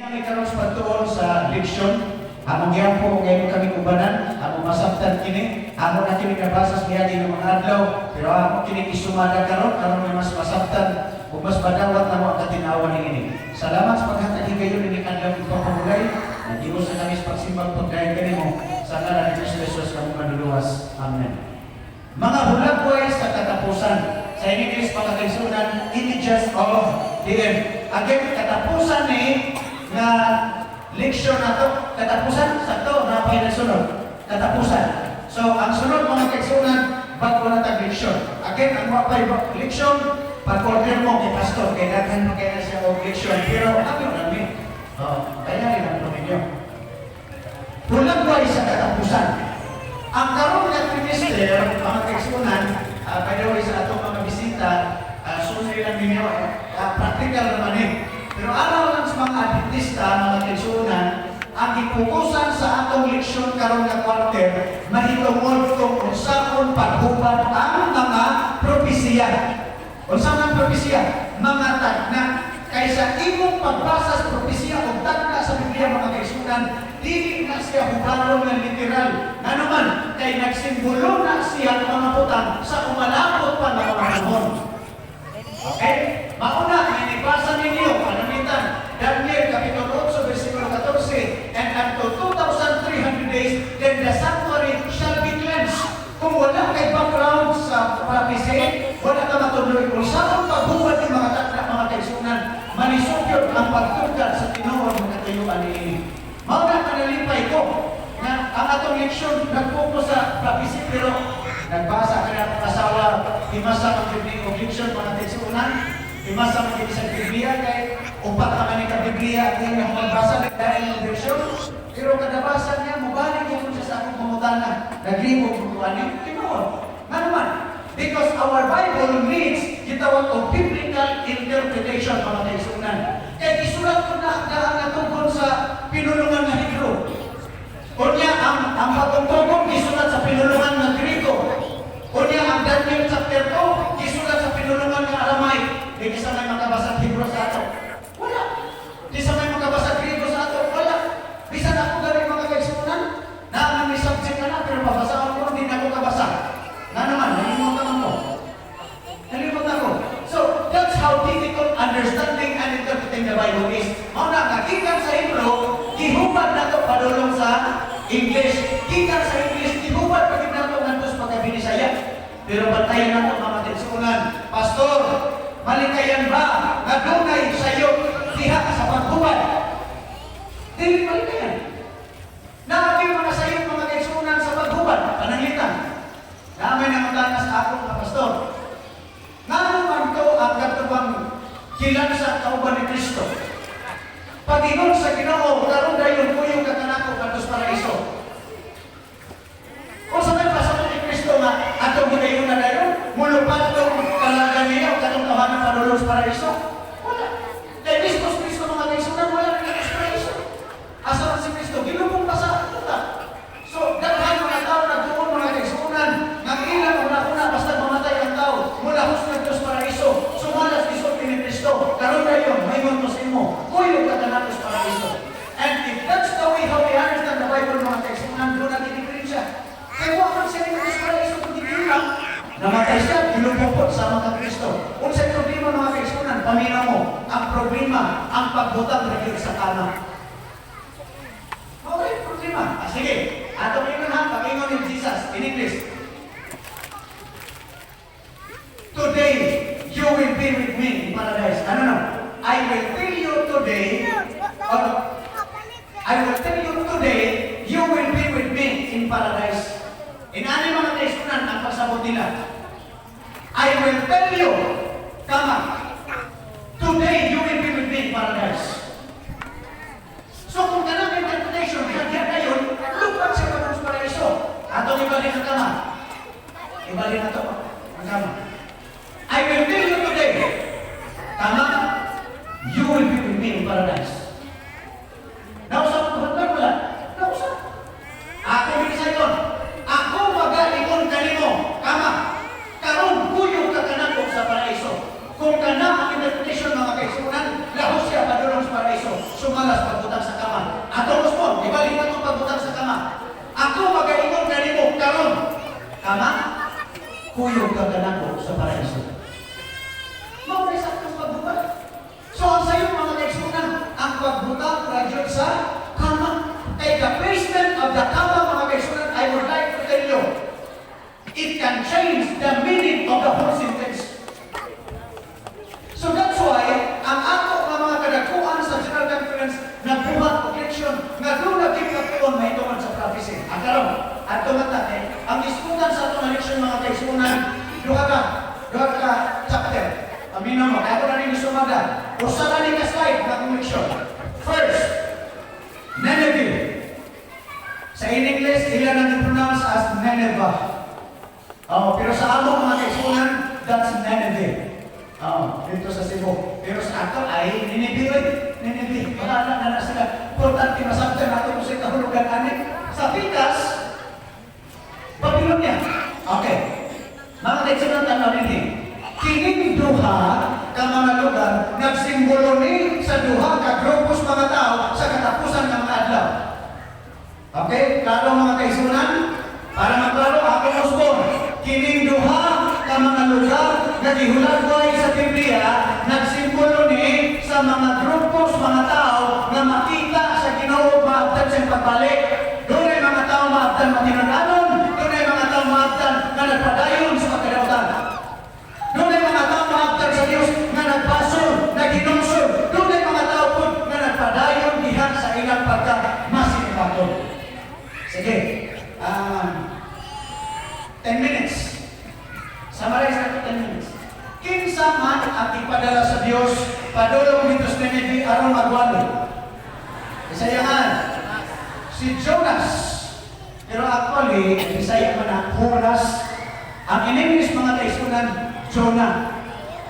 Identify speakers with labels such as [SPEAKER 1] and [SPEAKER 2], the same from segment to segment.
[SPEAKER 1] Kami karon sa pagtuon sa leksyon, among gyapon ngayon kami ubanan, among masabtan kini, among na kini nabasa sa niya ng mga adlaw, pero among kini isumada karon may mas masabtan ug mas badawat namo ang katinawan ini. Salamat sa paghatag higayon ini adlaw ipapamulay. Nagimo sa kami sa pagsimbang pagdayon kanimo sa ngalan ni Kristo Jesus kami manluluwas. Amen. Mga hulagway sa katapusan. Sa English pagkakaisunan, images of the end. Again, katapusan ni na leksyon na to, katapusan sa to, napay na sunod. Katapusan. So, ang sunod mga kaisunan, bago na tag-leksyon. Again, ang mapay leksyon, pag-order mo kay pastor, kay daghan mo kaya siya o leksyon. Pero, ano namin? Kaya rin ang dominyo. Hulagway sa katapusan. Ang karoon ng minister, mga kaisunan, by the way, sa atong mga bisita, sunod lang ninyo, practical naman eh. Pero araw lang sa mga Adventista, mga kaisunan, ang ipukusan sa atong leksyon karon nga quarter, mahitungod kung unsahon paghubad ang mga propesiya. Unsa ang propesiya? Mga tagna. Kaysa imong pagbasa sa propesiya o tagna sa Biblia, mga kaisunan, dili na siya hubaron ng literal. Nga naman, kay nagsimbolo na siya ng mga butang sa umalabot pa ng mga panahon. Okay? Mauna, inibasa ninyo, panamitan, Daniel, Kapitulo 8, versikulo 14, and until 2,300 days, then the sanctuary shall be cleansed. Kung wala kay background sa prophecy, wala ka matuloy. Kung saan pagbuhat ng mga takda, mga kaisunan, manisupyot ang pagtugad sa tinuod ng katayuan ni Mauna manalipay ko na ang atong leksyon nag-focus sa prophecy, pero nagbasa ka na ang asawa, imasa ang Biblia o leksyon, mga kaisunan, imasa ang Biblia sa Biblia, kay upat naman yung Biblia at yung magbasa ng dahil ng version, pero kadabasa niya, mubalik yung siya sa akong pamutana, naglibog ko ano, tinuod. Nga naman, because our Bible needs gitawag o biblical interpretation, mga kaisunan. Kaya isulat ko na ang natungkol sa pinulungan na Hebrew. Kunya ang pagtungkol isulat sa pinulungan na Griko. Kunya ang Daniel chapter 2 isulat sa pinulungan ng Aramaic. Di sa may makabasa Hebrew sa ato. Wala. Di sa may makabasa Griko sa ato. Wala. Bisan ako galing mga kaisunan na may subject ka na pero mabasaan ko hindi na ako kabasa. Na naman, nalimutan mo. Nalimutan ko. So, that's how difficult understanding and interpreting the Bible is. Mauna, kagikan sa Hebrew, gihubad na ito padulong sa English. Gikan sa English, gihubad pagin na ito ngantos pagkabinisaya. Pero bantayan na ito mga kaisunan. Pastor, malikayan ba na dunay sayo diha sa paghubad? Dili malikayan. Naaging mga sayo mga kaisunan sa paghubad, pananglitan. Namay na matanas ako mga pastor. Nga naman ito ang katubang kilan sa kauban ni Kristo. Pag-ingon sa Ginoo, karon dayon ko yung katanako kantos paraiso. Kung sa may pasok ni Kristo nga, atong ginayon na dayon, mulupat itong kalagan niya o katong tawanan panulos paraiso. Wala. Kaya Kristo mga kaisunan, wala na kantos paraiso. Asa man si Kristo, ginubong pa sa puta. So, daghan mga tao nagtuon mga kaisunan, ng ilang una-una, basta mamatay ang tao, mula husnag Diyos paraiso, sumalas isot ni Kristo, karon dayon, may muntos mo, kuyo ka kanatos paraiso. And if that's the way how we understand the Bible, mga kaisunan, doon natin diferensya. Kaya wakang siya ni Diyos paraiso kung dikilang, namatay siya, pinupupot sa mga Kristo. Kung sa'y problema mga kaisunan, pamina mo, ang problema, ang pagbutang na sa kama. Okay, problema. Sige, ato ingon ha, pag-ingon ni Jesus in English. Today, you will be with me in paradise. Ano no? I will tell you today, you will be with me in paradise. In ano mga kaisunan ang pagsabot nila? I will tell you, today you will be with me in paradise. So kung ganang interpretation, kaya ngayon, lupat siya pa sa paraiso. Atong ibalik ang kama. Ibalik na ito ang kama. I will tell you today, you will be with me in paradise. Nausap ko ba wala? Nausap. Ako binisay doon. Ako magalingon kanimo. Karon kuyo ka kanako sa paraiso. Kung kana ang interpretation mga kaisunan, lahos siya padulong sa sa pagbutang sa kama. Atong Osmond, ibalik na itong pagbutang sa kama. Ako magaingon kanimo karon. Kama, kuyog ka kanako sa paraiso. Mao sa atong pagbutang. So ang sayo mga kaigsunan, ang pagbutang radyo sa kama. Kay the placement of the kama mga kaigsunan, I would like to tell you, it can change the meaning of the whole sentence. So that's why, ang ako ng mga kadakuan sa General Conference nagbuhat o election, nga doon nagkikapon may tungan sa prophecy. Ang karoon, at tumatate, ang diskutan sa itong election mga kaigsunan, duha ka chapter. Amino mo, kaya ko na rin isumada. Usa na rin ka-slide na election. First, Nineveh. Sa in English, ilan ang i-pronounce as Nineveh. Pero sa among mga kaigsunan, that's Nineveh. Dito sa Cebu. Pero sa ato ay Nineveh. Nineveh. Bahala na sila. Importante masabtan natin kung sa'yo kahulugan anin. Sa Pitas, Babylonia. Okay. Mga kaigsunan tanaw nini. Kining duha ka mga lugar nagsimbolo ni sa duha ka grupos mga tao sa katapusan ng mga adlaw. Okay? Klaro mga kaigsunan? Para maklaro, ako Osborn. Kining duha ka mga lugar na gihulagway sa Biblia nagsimbolo ni sa mga grupos mga tao na makita sa Ginoo maabtan sa pagbalik. Doon ay mga tao maabtan matinananon. Doon ay mga tao maabtan na nagpadayon sa pagkadautan. Doon ay mga tao maabtan sa Diyos na nagpasol, na ginungsod. Doon ay mga tao po na nagpadayon dihan sa ilang pagka-masinipaton. Sige. 10 minutes. Summarize natin 10 minutes. Kinsa man ang ipadala sa Diyos, padulong dito sa Nineveh aron magwali. Isayahan. Si Jonas. Pero actually, Bisaya man na Jonas. Ang in English mga kaigsunan, Jonah.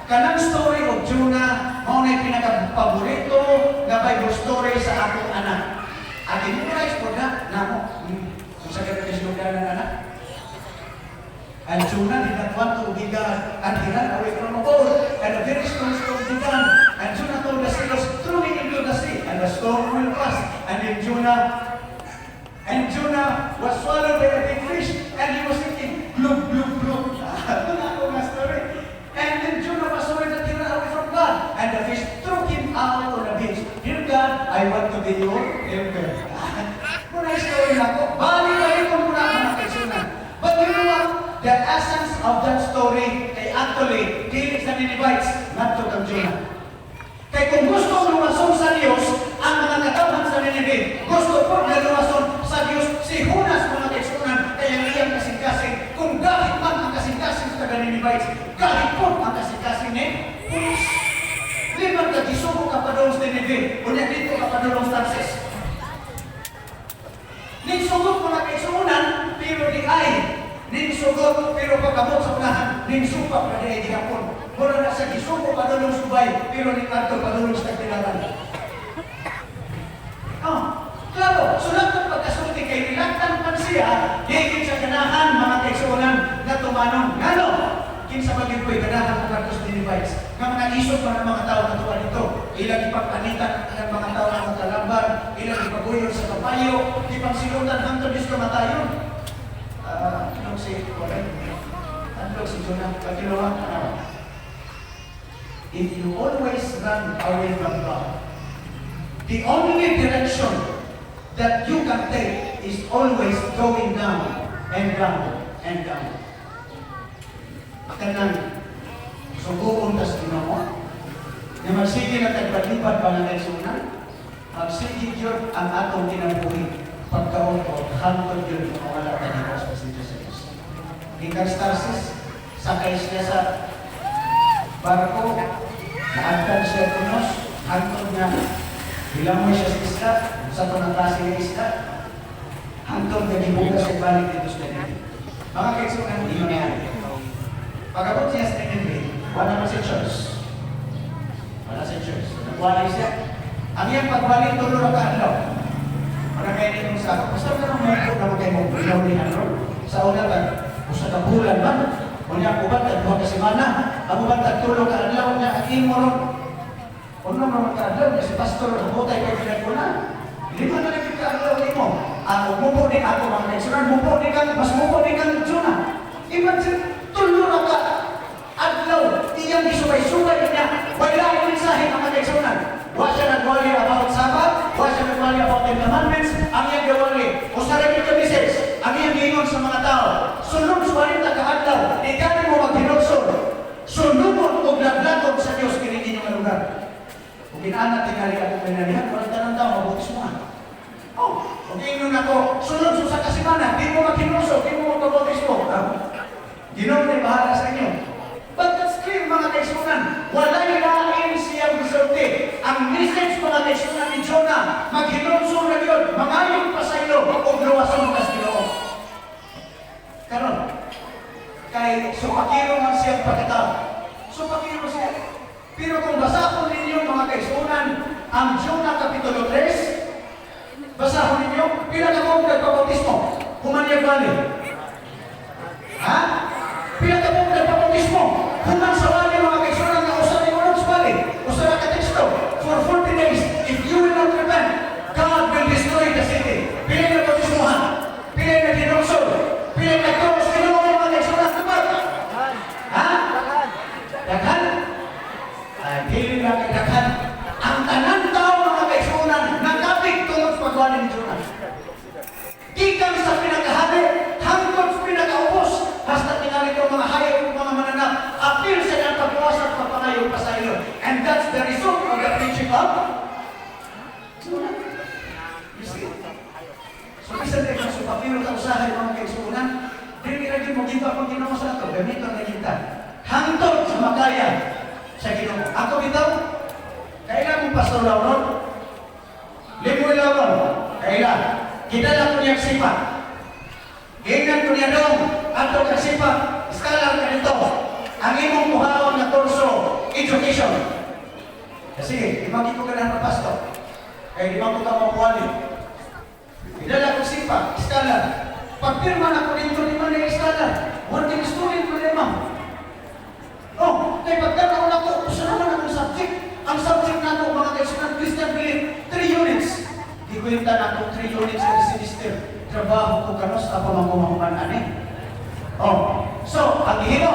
[SPEAKER 1] Kanang story of Jonah, mao na pinaka-paborito nga Bible story sa akong anak. At in-memorize ko na, namo, kung sa ganun kasilugdan ng anak. And Jonah did not want to be God, and he ran away from the boat, and a very strong storm began. And Jonah told the sailors, throw me into the sea, and the storm will pass. And then Jonah was swallowed by a big fish, and he was thinking, bloop, bloop, bloop. Ito na ako nga story. And then Jonah was worried that he ran away from God, and the fish threw him out on the beach. Dear God, I want to be your helper. Muna yung story na ako. Balik ko muna mga kaigsunan. But you know what? The essence of that story ay actually dili sa Ninevites, not to kang Jonah. Kaya kung gusto lumason sa Diyos, ang mga katawhan sa Nineveh, gusto po na lumason sa Diyos, si Jonas mga kaigsunan, kaya iyang kasing-kasing, kung gahit man ang kasing-kasing sa Ninevites, gahit po ang kasing-kasing ni Jonas. Liman ka, gisuko ka pa doon sa Nineveh, unya dito ka pa doon sa Tarsis. Ningsugot mga kaigsunan, pero di ay. Ningsugot, pero pagkamot sa unahan, ningsupak na di ay di hapon. Mula na sa gisuko pa doon subay, pero ningkanto pa doon sa tagpinaran. Klaro, sulat ng pagkasulti kay nilaktan pa siya, higit sa ganahan mga kaigsunan na tumanong. Ngano? Kinsa maging ko'y ganahan ng kartos Ninevites. Nga mga isog pa ng mga tao na tuwa nito. Ilang ipagpanitan ng mga tao na magkalamban, ilang ipaguyon sa kapayo, ipagsilutan hangtod is kamatayon. Anong si Jonah? Pagkiluhan ka na. If you always run away from God, the only direction that you can take is always going down and down and down. Kanang suguon tas Ginoo na magsige na tagpalipad pa ng kaigsunan, magsige yun ang atong kinabuhi pagkaon o hangtod yun ang wala ka nila sa Diyos. Ikan Tarsis, sakay siya sa barko, naagtan siya kunos, hangtod na bilamoy siya sa isla, sa ito ng klase ng isla, hangtod na gibuga siya balik dito sa Nineveh. Mga kaigsunan, hindi mangyari. Pagkabot siya sa Nineveh, wala naman si church. Wala si church. Nagwalay siya. Ang iyang pagwalay, tulo na kaadlaw. Para kayo nito sa ako, basta ka nang mungkot na magay mo, bilaw ni Hanro. Sa una ka, usa ka bulan man. O niya, kubat, tagbuha ka simana. Ang ubat, tagtulo ka adlaw niya, ang imo ron. Kung naman magkaadlaw, kasi pastor, butay kayo pinagpunan. Lima na nagkakaadlaw mo. Umupo din ako mga kaigsunan, mas mupo din kang Juna. Imagine, tulo na ka. Adlaw, iyang isubay-subay niya. Wala yung mensahe mga kaigsunan. Wa siya nagwali about Sabbath, wa siya nagwali about the commandments, ang iyang gawali. O sa rin yung message, ang iyang gingon sa mga tao. Sunod sa rin nagkaadlaw, ikaw mo maghinugsod. Sunod o glaglagon sa Diyos kinigin yung lugar. Kung inaanak tingali ako pinalihan, walang tanong tao, mabutis mo. Oh, kung inon ako, sunod sa kasimanan, di mo maghinuso, di mo magpabutis mo. Ginoon ay bahala sa inyo. But that's clear mga kaisunan. Walay lain siyang resulti. Ang message mga kaisunan ni Jonah, maghinuso na yun, mangayong pa sa ilo, o luwason ka sa Ginoo. Karon, kay supakiro man siyang pagkatao. Supakiro siya. Pero kung basahon ninyo mga kaisunan, ang Jonah Kapitulo 3, basahon ninyo, pila ka mong nagpabautismo? Humanyag bali. Ha? Pila ka mong nagpabautismo? Human sa wali mga kaisunan na usan ni Lord's bali. Usan na kateksto. For 40 days, if you will not repent, God will destroy the city. Pila na bautismohan? Pila na ginunsod? Pila na cross? Kinuha mga kaisunan? Dapat? Ha? Daghan? Ay, dili lang kagaghan. Ang tanan tao mga kaisunan, nakapit tungod sa pagwali ni Jonah. Ikan sa pinakahabi, hanggang sa pinakaubos, basta tingali ko mga hayop, mga mananap, appeal sa ng pagkawas at pagpangayo pa sa iyo. And that's the result of the preaching of Jonah. You see? So, isa din ang supapiro ka usahay mga kaisunan, dili rin mo giba kung ginawa sa ito, ganito na kita. Hangtod sa makaya sa Ginoo. Ako bitaw, kailan mong pastor Lauron? Limoy Lauron, kailan? Kidala ko niyang sipa. Gingnan ko niya doon, ato kang sipa, scholar ka nito. Ang imong kuhaon na kurso, education. Kasi, di magi ko ka na pastor. Kaya di magi ko ka mapuwali. Kidala ko sipa, scholar. Pagpirma na ko dito, di man na scholar. Working student mo limang. Oh, kaya pagkakaroon ako, gusto naman akong subject. Ang subject na ako, mga kaisunan, Christian belief, 3 units. Ikwenta na ako 3 units sa semester. Trabaho ko kanos na pamamahuman ani. Oh, so, ang hino,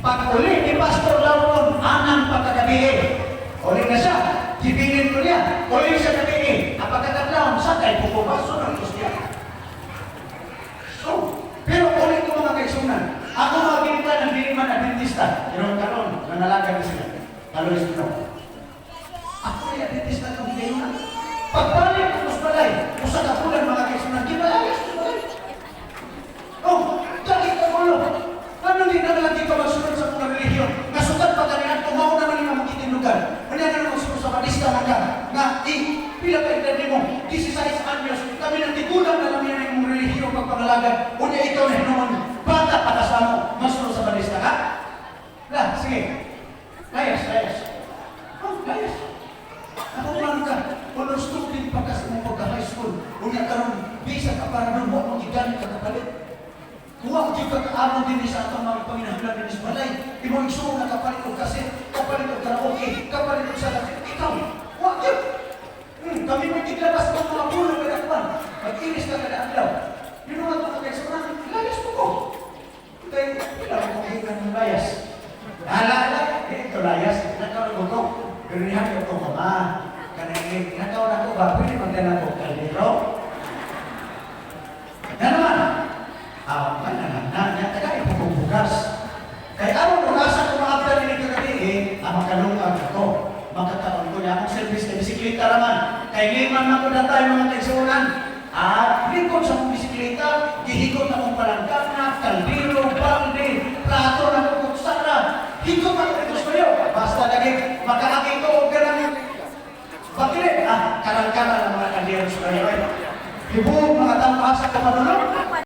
[SPEAKER 1] pag uli ni Pastor Lauron, anang pagkagabi. Uli na siya, kibilin ko niya. Uli siya gabi. Ang pagkakatlaon, sa kay pupubaso ng Kristiya. So, pero uli ko mga kaisunan, ako maginta ng diliman Adventista. Pero karon, nanalaga na sila. Kalois ko. Ako ay Adventista ng diliman. Pagbalik ko sa balay, usa ka pulan mga kaisunan, gibalayas ko balay. Oh, dahil ka ulo. Ano hindi na lang dito magsunod sa mga relihiyon? Nasukat pa kanina, tumaw naman yung makikitin lugar. Wala na naman sunod sa Batista nga, pila ka edad mo, 16 anyos, kami nagtigulang na lang yan yung relihiyon pagpangalagan. Unya ikaw na naman, bata pa kasama, masunod sa Batista, ha? Wala, sige. Layas. Oh, layas. Nakulang ka, honor student pa kasi mo pagka-high school. Unya karon bisa ka para doon mo, magigamit ka kapalit. Huwag yung kakaamon din sa atong mga panginahanglan din sa balay. Ibang isuong na kapalit ko kasi, kapalit ko karaoke, kapalit ko sa lahat. Ikaw, huwag yun. Kami may tiglabas ng mga pulo na dakpan. Mag-inis ka kada adlaw. Yun naman ito kagay sa mga, layas mo ko. Kaya, ilang kong hingan ng layas. Alala, ito layas, nagkaroon ko. Pero nihan ko mama. Kanang nakaw na ko ba, pwede magdala ko kaldero? Na naman, tagay po kong bugas. Kaya ano, bugasan ko mga abdan ni kagabi, makalungag ako. Makataon ko niya akong service na bisikleta naman. Kaya liman na ko na tayo mga kaisunan. At likod sa mong bisikleta, gihikot na mong palangkana, kaldero, balde, plato na mong kutsara. Hikot na ko gusto nyo. Basta lagi, makaakit ko o ganang bakit? Karang-karang ng mga kaldero sa kayo. Ibu, mga tampasa ka manulong.